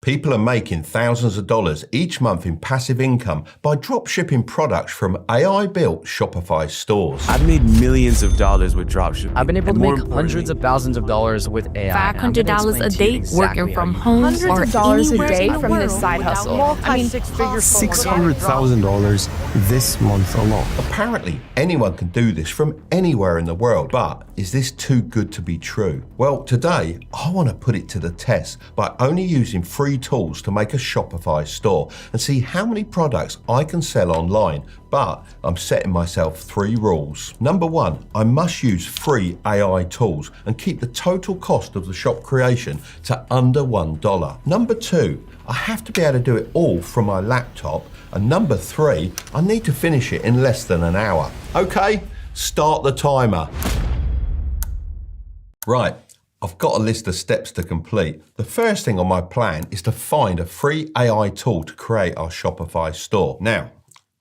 People are making thousands of dollars each month in passive income by dropshipping products from AI-built Shopify stores. I've made millions of dollars with dropshipping. I've been able to make hundreds of thousands of dollars with AI. $500 a day working from home, hundreds of dollars a day from this side hustle. $600,000 this month alone. Apparently, anyone can do this from anywhere in the world, but is this too good to be true? Well, today, I want to put it to the test by only using free tools to make a Shopify store and see how many products I can sell online, but I'm setting myself 3 rules. Number 1, I must use free AI tools and keep the total cost of the shop creation to under $1. Number 2, I have to be able to do it all from my laptop. And number 3, I need to finish it in less than an hour. Okay, start the timer. Right, I've got a list of steps to complete. The first thing on my plan is to find a free AI tool to create our Shopify store. Now,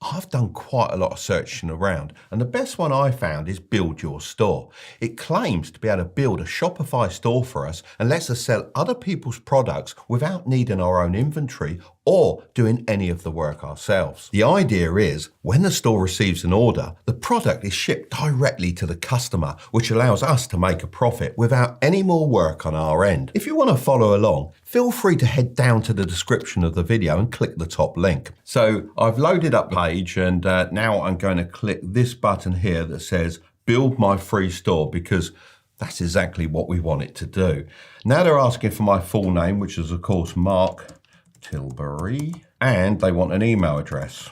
I've done quite a lot of searching around, and the best one I found is Build Your Store. It claims to be able to build a Shopify store for us and lets us sell other people's products without needing our own inventory or doing any of the work ourselves. The idea is, when the store receives an order, the product is shipped directly to the customer, which allows us to make a profit without any more work on our end. If you want to follow along, feel free to head down to the description of the video and click the top link. So I've loaded up the page, and now I'm going to click this button here that says Build My Free Store, because that's exactly what we want it to do. Now they're asking for my full name, which is of course Mark Tilbury, and they want an email address.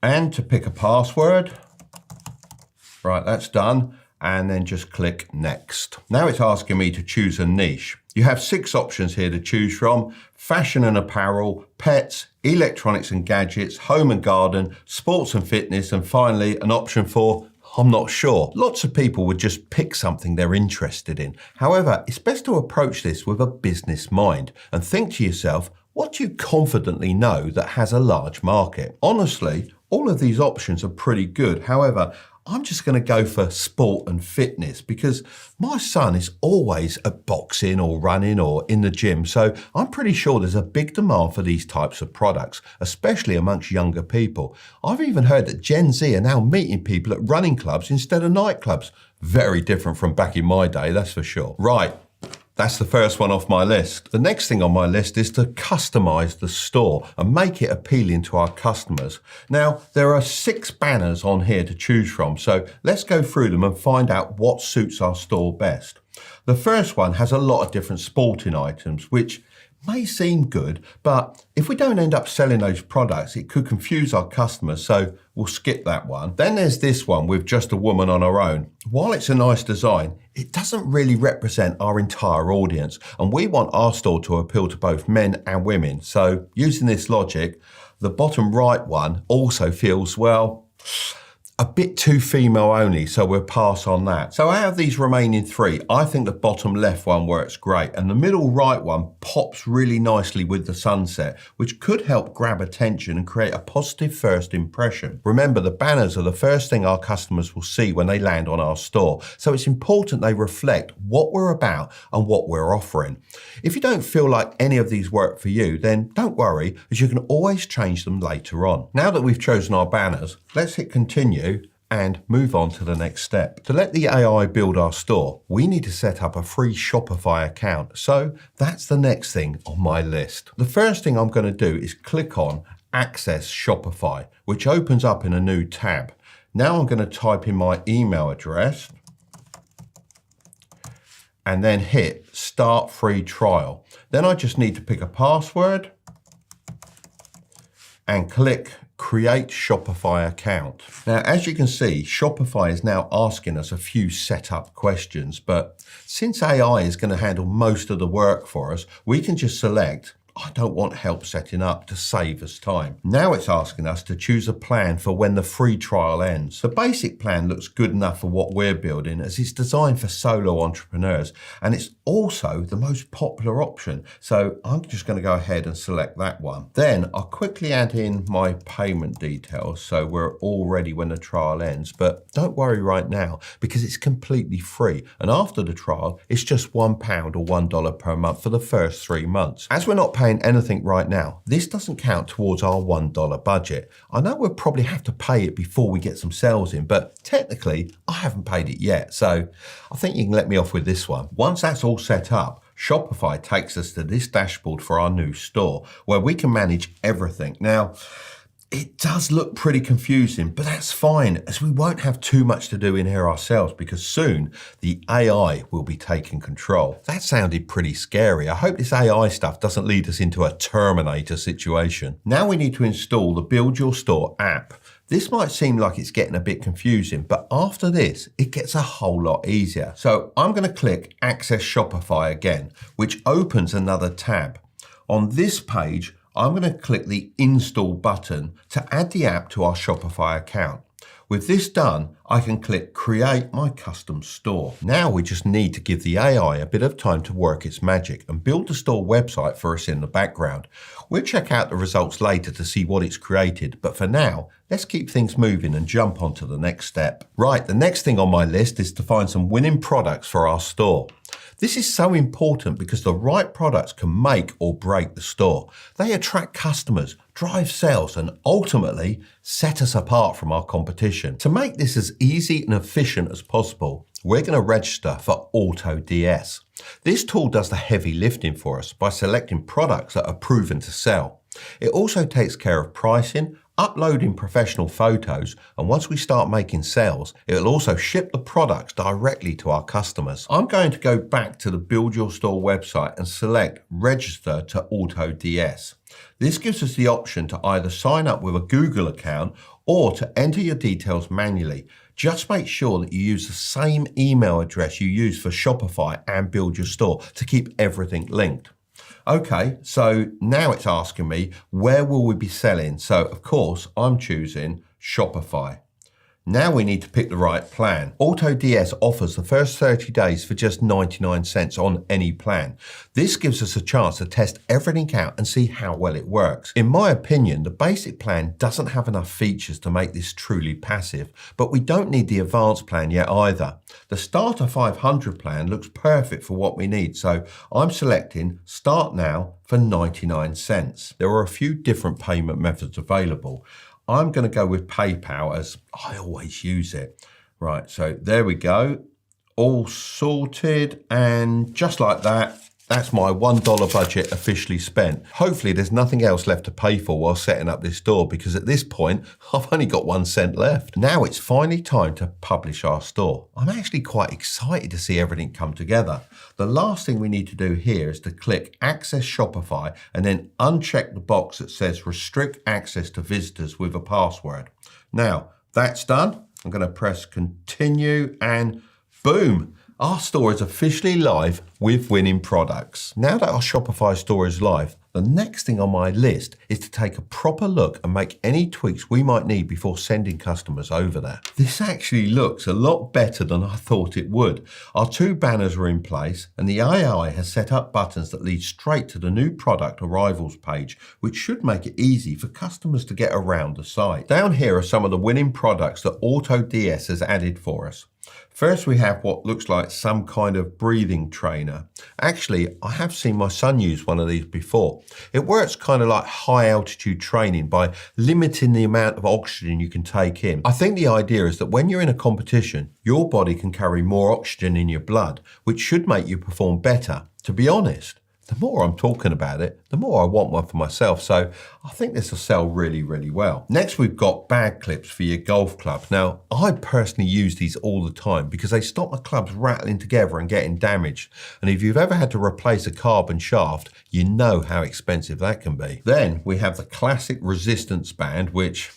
And to pick a password. Right, that's done. And then just click next. Now it's asking me to choose a niche. You have 6 options here to choose from: fashion and apparel, pets, electronics and gadgets, home and garden, sports and fitness, and finally an option for I'm not sure. Lots of people would just pick something they're interested in. However, it's best to approach this with a business mind and think to yourself, what do you confidently know that has a large market? Honestly, all of these options are pretty good. However, I'm just going to go for sport and fitness because my son is always at boxing or running or in the gym. So I'm pretty sure there's a big demand for these types of products, especially amongst younger people. I've even heard that Gen Z are now meeting people at running clubs instead of nightclubs. Very different from back in my day, that's for sure. Right. That's the first one off my list. The next thing on my list is to customize the store and make it appealing to our customers. Now, there are 6 banners on here to choose from, so let's go through them and find out what suits our store best. The first one has a lot of different sporting items, which may seem good, but if we don't end up selling those products, it could confuse our customers, so we'll skip that one. Then there's this one with just a woman on her own. While it's a nice design, it doesn't really represent our entire audience, and we want our store to appeal to both men and women. So using this logic, the bottom right one also feels, well, a bit too female only, so we'll pass on that. So out of these remaining 3, I think the bottom left one works great, and the middle right one pops really nicely with the sunset, which could help grab attention and create a positive first impression. Remember, the banners are the first thing our customers will see when they land on our store, so it's important they reflect what we're about and what we're offering. If you don't feel like any of these work for you, then don't worry, as you can always change them later on. Now that we've chosen our banners, let's hit continue and move on to the next step. To let the AI build our store, we need to set up a free Shopify account. So that's the next thing on my list. The first thing I'm going to do is click on Access Shopify, which opens up in a new tab. Now I'm going to type in my email address and then hit Start Free Trial. Then I just need to pick a password and click Create Shopify Account. Now, as you can see, Shopify is now asking us a few setup questions, but since AI is going to handle most of the work for us, we can just select I don't want help setting up to save us time. Now it's asking us to choose a plan for when the free trial ends. The basic plan looks good enough for what we're building as it's designed for solo entrepreneurs and it's also the most popular option. So I'm just going to go ahead and select that one. Then I'll quickly add in my payment details so we're all ready when the trial ends. But don't worry right now because it's completely free. And after the trial, it's just £1 or $1 per month for the first 3 months. As we're not paying anything right now, this doesn't count towards our $1 budget. I know we'll probably have to pay it before we get some sales in, but technically I haven't paid it yet. So I think you can let me off with this one. Once that's all set up, Shopify takes us to this dashboard for our new store where we can manage everything. Now, it does look pretty confusing, but that's fine as we won't have too much to do in here ourselves because soon the AI will be taking control. That sounded pretty scary. I hope this AI stuff doesn't lead us into a Terminator situation. Now we need to install the Build Your Store app. This might seem like it's getting a bit confusing, but after this, it gets a whole lot easier. So I'm going to click Access Shopify again, which opens another tab. On this page, I'm going to click the Install button to add the app to our Shopify account. With this done, I can click Create My Custom Store. Now we just need to give the AI a bit of time to work its magic and build the store website for us in the background. We'll check out the results later to see what it's created, but for now, let's keep things moving and jump on to the next step. Right, the next thing on my list is to find some winning products for our store. This is so important because the right products can make or break the store. They attract customers, drive sales, and ultimately set us apart from our competition. To make this as easy and efficient as possible, we're going to register for AutoDS. This tool does the heavy lifting for us by selecting products that are proven to sell. It also takes care of pricing, uploading professional photos, and once we start making sales, it'll also ship the products directly to our customers. I'm going to go back to the Build Your Store website and select Register to AutoDS. This gives us the option to either sign up with a Google account or to enter your details manually. Just make sure that you use the same email address you use for Shopify and Build Your Store to keep everything linked. Okay, so now it's asking me, where will we be selling? So of course, I'm choosing Shopify. Now we need to pick the right plan. AutoDS offers the first 30 days for just 99 cents on any plan. This gives us a chance to test everything out and see how well it works. In my opinion, the basic plan doesn't have enough features to make this truly passive, but we don't need the advanced plan yet either. The Starter 500 plan looks perfect for what we need, so I'm selecting Start Now for 99 cents. There are a few different payment methods available. I'm going to go with PayPal as I always use it. Right, so there we go. All sorted, and just like that, that's my $1 budget officially spent. Hopefully there's nothing else left to pay for while setting up this store because at this point, I've only got 1 cent left. Now it's finally time to publish our store. I'm actually quite excited to see everything come together. The last thing we need to do here is to click Access Shopify and then uncheck the box that says Restrict Access to Visitors with a Password. Now, that's done. I'm going to press Continue and boom. Our store is officially live with winning products. Now that our Shopify store is live, the next thing on my list is to take a proper look and make any tweaks we might need before sending customers over there. This actually looks a lot better than I thought it would. Our 2 banners are in place and the AI has set up buttons that lead straight to the new product arrivals page, which should make it easy for customers to get around the site. Down here are some of the winning products that AutoDS has added for us. First, we have what looks like some kind of breathing trainer. Actually, I have seen my son use one of these before. It works kind of like high altitude training by limiting the amount of oxygen you can take in. I think the idea is that when you're in a competition, your body can carry more oxygen in your blood, which should make you perform better. To be honest, the more I'm talking about it, the more I want one for myself. So I think this will sell really, really well. Next, we've got bag clips for your golf club. Now, I personally use these all the time because they stop my clubs rattling together and getting damaged. And if you've ever had to replace a carbon shaft, you know how expensive that can be. Then we have the classic resistance band, which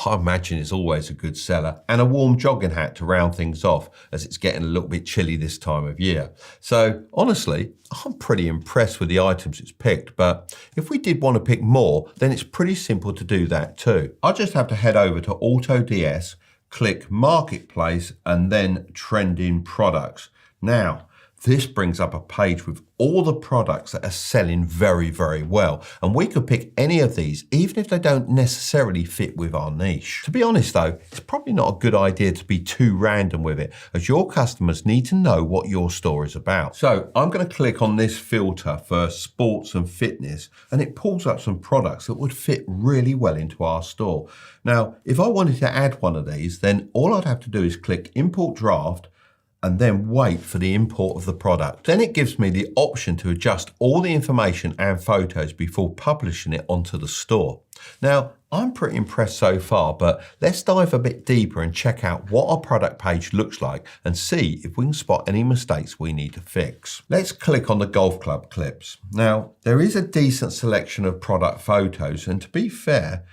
I imagine is always a good seller, and a warm jogging hat to round things off as it's getting a little bit chilly this time of year. So honestly, I'm pretty impressed with the items it's picked, but if we did want to pick more, then it's pretty simple to do that too. I just have to head over to AutoDS, click Marketplace, and then Trending Products. Now, this brings up a page with all the products that are selling very, very well. And we could pick any of these, even if they don't necessarily fit with our niche. To be honest though, it's probably not a good idea to be too random with it, as your customers need to know what your store is about. So I'm going to click on this filter for sports and fitness, and it pulls up some products that would fit really well into our store. Now, if I wanted to add one of these, then all I'd have to do is click Import Draft, and then wait for the import of the product. Then it gives me the option to adjust all the information and photos before publishing it onto the store. Now, I'm pretty impressed so far, but let's dive a bit deeper and check out what our product page looks like and see if we can spot any mistakes we need to fix. Let's click on the golf club clips. Now, there is a decent selection of product photos, and to be fair,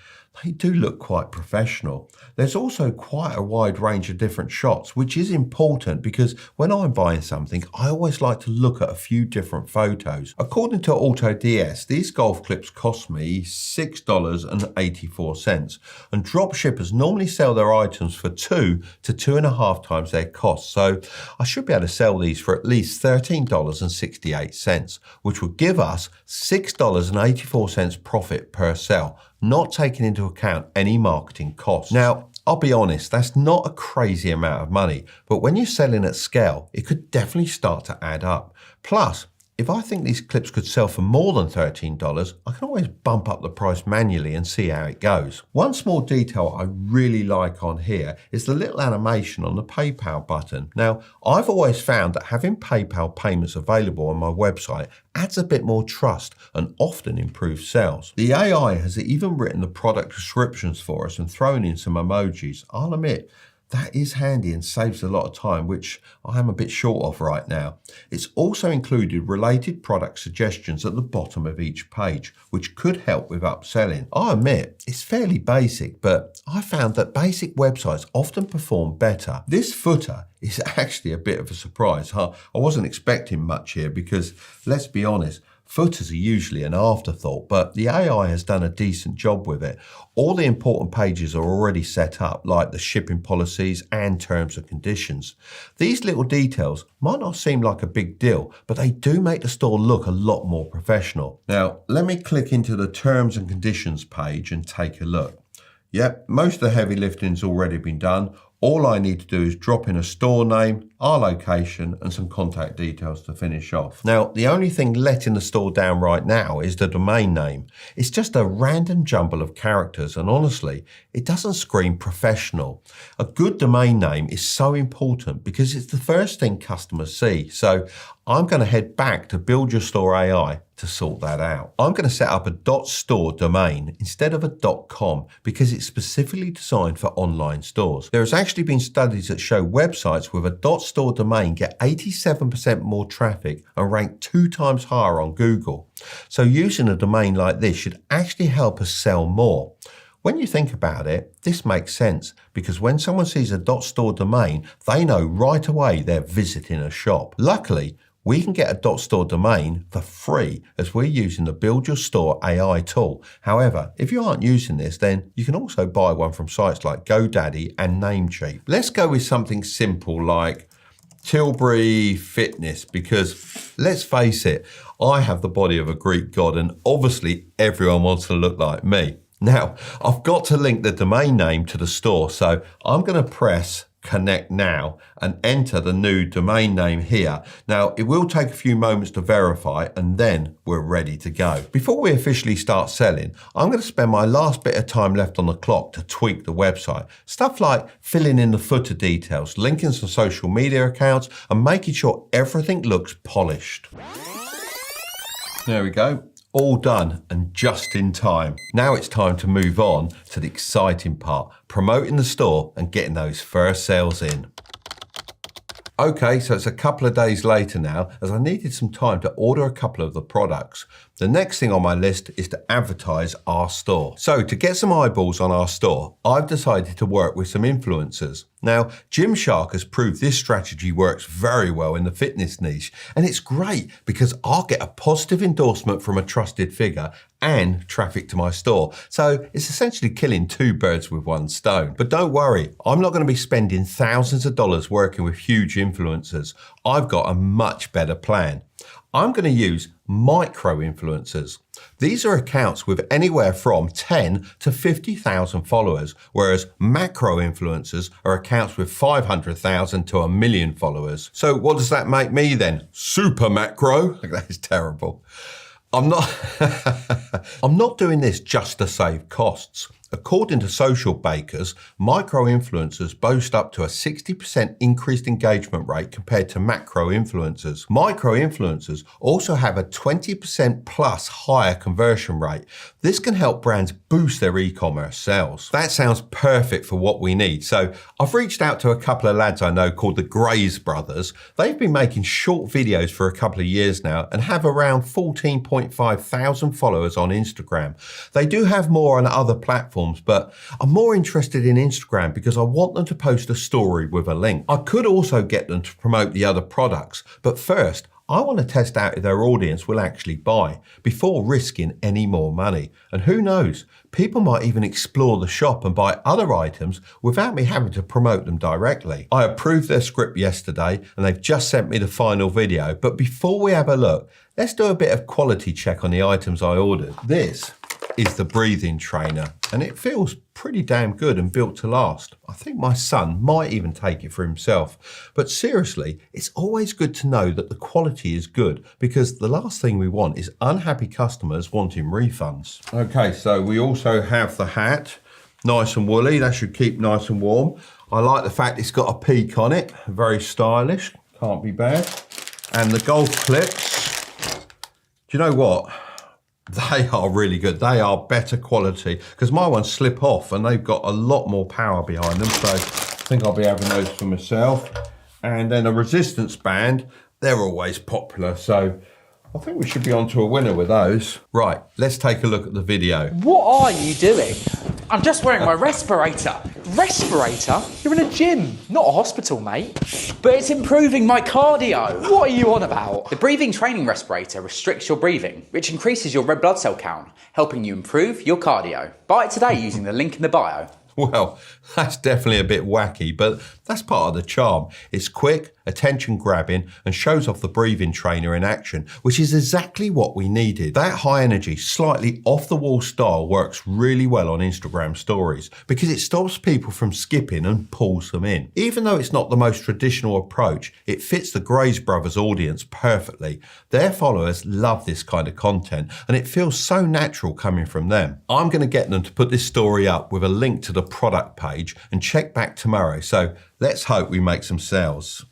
they do look quite professional. There's also quite a wide range of different shots, which is important because when I'm buying something, I always like to look at a few different photos. According to AutoDS, these golf clips cost me $6.84, and dropshippers normally sell their items for 2 to 2.5 times their cost. So I should be able to sell these for at least $13.68, which would give us $6.84 profit per sale, not taking into account any marketing costs. Now, I'll be honest, that's not a crazy amount of money, but when you're selling at scale, it could definitely start to add up. Plus, if I think these clips could sell for more than $13, I can always bump up the price manually and see how it goes. One small detail I really like on here is the little animation on the PayPal button. Now, I've always found that having PayPal payments available on my website adds a bit more trust and often improves sales. The AI has even written the product descriptions for us and thrown in some emojis. I'll admit, that is handy and saves a lot of time, which I am a bit short of right now. It's also included related product suggestions at the bottom of each page, which could help with upselling. I admit, it's fairly basic, but I found that basic websites often perform better. This footer is actually a bit of a surprise. I wasn't expecting much here because, let's be honest, footers are usually an afterthought, but the AI has done a decent job with it. All the important pages are already set up, like the shipping policies and terms and conditions. These little details might not seem like a big deal, but they do make the store look a lot more professional. Now, let me click into the terms and conditions page and take a look. Yep, most of the heavy lifting's already been done. All I need to do is drop in a store name, our location, and some contact details to finish off. Now, the only thing letting the store down right now is the domain name. It's just a random jumble of characters, and honestly, it doesn't scream professional. A good domain name is so important because it's the first thing customers see. So I'm going to head back to Build Your Store AI to sort that out. I'm going to set up a .store domain instead of a .com because it's specifically designed for online stores. There has actually been studies that show websites with a .store domain get 87% more traffic and rank 2 times higher on Google. So using a domain like this should actually help us sell more. When you think about it, this makes sense because when someone sees a .store domain, they know right away they're visiting a shop. Luckily, we can get a .store domain for free as we're using the Build Your Store AI tool. However, if you aren't using this, then you can also buy one from sites like GoDaddy and Namecheap. Let's go with something simple like Tilbury Fitness because, let's face it, I have the body of a Greek god and obviously everyone wants to look like me. Now, I've got to link the domain name to the store, so I'm going to press Connect Now and enter the new domain name here. Now, it will take a few moments to verify and then we're ready to go. Before we officially start selling, I'm going to spend my last bit of time left on the clock to tweak the website. Stuff like filling in the footer details, linking some social media accounts, and making sure everything looks polished. There we go. All done and just in time. Now it's time to move on to the exciting part, promoting the store and getting those first sales in. Okay, so it's a couple of days later now, as I needed some time to order a couple of the products. The next thing on my list is to advertise our store. So to get some eyeballs on our store, I've decided to work with some influencers. Now, Gymshark has proved this strategy works very well in the fitness niche, and it's great because I'll get a positive endorsement from a trusted figure and traffic to my store. So it's essentially killing two birds with one stone. But don't worry, I'm not going to be spending thousands of dollars working with huge influencers. I've got a much better plan. I'm going to use micro influencers. These are accounts with anywhere from 10 to 50,000 followers, whereas macro influencers are accounts with 500,000 to 1 million followers. So what does that make me then? Super macro? That is terrible. I'm not doing this just to save costs. According to Social Bakers, micro-influencers boast up to a 60% increased engagement rate compared to macro-influencers. Micro-influencers also have a 20% plus higher conversion rate. This can help brands boost their e-commerce sales. That sounds perfect for what we need. So I've reached out to a couple of lads I know called the Grays brothers. They've been making short videos for a couple of years now and have around 14.5 thousand followers on Instagram. They do have more on other platforms, but I'm more interested in Instagram because I want them to post a story with a link. I could also get them to promote the other products, but first, I want to test out if their audience will actually buy before risking any more money. And who knows, people might even explore the shop and buy other items without me having to promote them directly. I approved their script yesterday and they've just sent me the final video. But before we have a look, let's do a bit of quality check on the items I ordered. This is the breathing trainer and it feels pretty damn good and built to last. I think my son might even take it for himself. But seriously, it's always good to know that the quality is good because the last thing we want is unhappy customers wanting refunds. Okay, so we also have the hat, nice and woolly, that should keep nice and warm. I like the fact it's got a peak on it, very stylish, can't be bad. And the golf clips, do you know what? They are really good. They are better quality because my ones slip off and they've got a lot more power behind them. So I think I'll be having those for myself. And then a resistance band, they're always popular. So I think we should be on to a winner with those. Right, let's take a look at the video. What are you doing? I'm just wearing my respirator. Respirator? You're in a gym, not a hospital, mate. But it's improving my cardio. What are you on about? The breathing training respirator restricts your breathing, which increases your red blood cell count, helping you improve your cardio. Buy it today using the link in the bio. Well, that's definitely a bit wacky, but that's part of the charm. It's quick, attention grabbing, and shows off the breathing trainer in action, which is exactly what we needed. That high energy, slightly off the wall style works really well on Instagram stories because it stops people from skipping and pulls them in. Even though it's not the most traditional approach, it fits the Grays brothers audience perfectly. Their followers love this kind of content and it feels so natural coming from them. I'm going to get them to put this story up with a link to the product page and check back tomorrow. So let's hope we make some sales.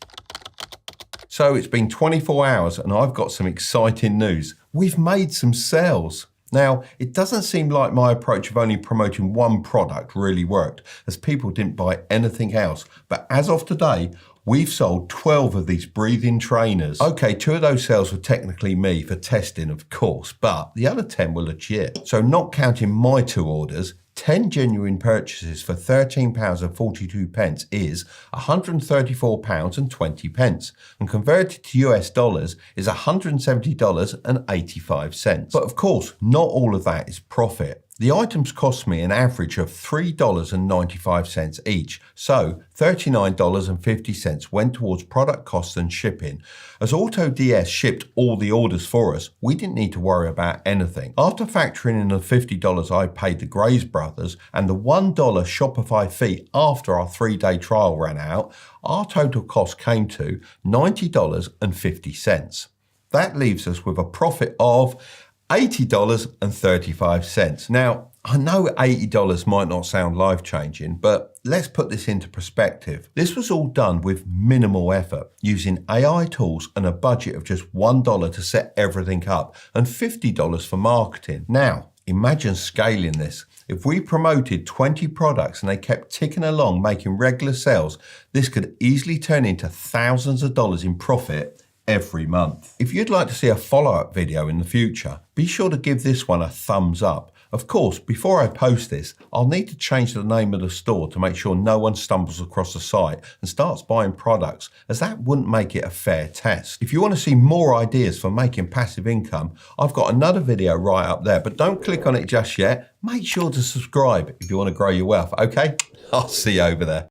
So it's been 24 hours and I've got some exciting news. We've made some sales. Now, it doesn't seem like my approach of only promoting one product really worked, as people didn't buy anything else. But as of today, we've sold 12 of these breathing trainers. Okay, 2 of those sales were technically me for testing, of course, but the other 10 were legit. So not counting my 2 orders, 10 genuine purchases for £13.42 is £134.20, and converted to US dollars is $170.85. But of course, not all of that is profit. The items cost me an average of $3.95 each, so $39.50 went towards product costs and shipping. As AutoDS shipped all the orders for us, we didn't need to worry about anything. After factoring in the $50 I paid the Grays brothers and the $1 Shopify fee after our 3-day trial ran out, our total cost came to $90.50. That leaves us with a profit of $80.35. Now, I know $80 might not sound life-changing, but let's put this into perspective. This was all done with minimal effort, using AI tools and a budget of just $1 to set everything up and $50 for marketing. Now, Imagine scaling this. If we promoted 20 products and they kept ticking along, making regular sales, this could easily turn into thousands of dollars in profit every month. If you'd like to see a follow-up video in the future, be sure to give this one a thumbs up. Of course, before I post this, I'll need to change the name of the store to make sure no one stumbles across the site and starts buying products, as that wouldn't make it a fair test. If you want to see more ideas for making passive income, I've got another video right up there, but don't click on it just yet. Make sure to subscribe if you want to grow your wealth, okay? I'll see you over there.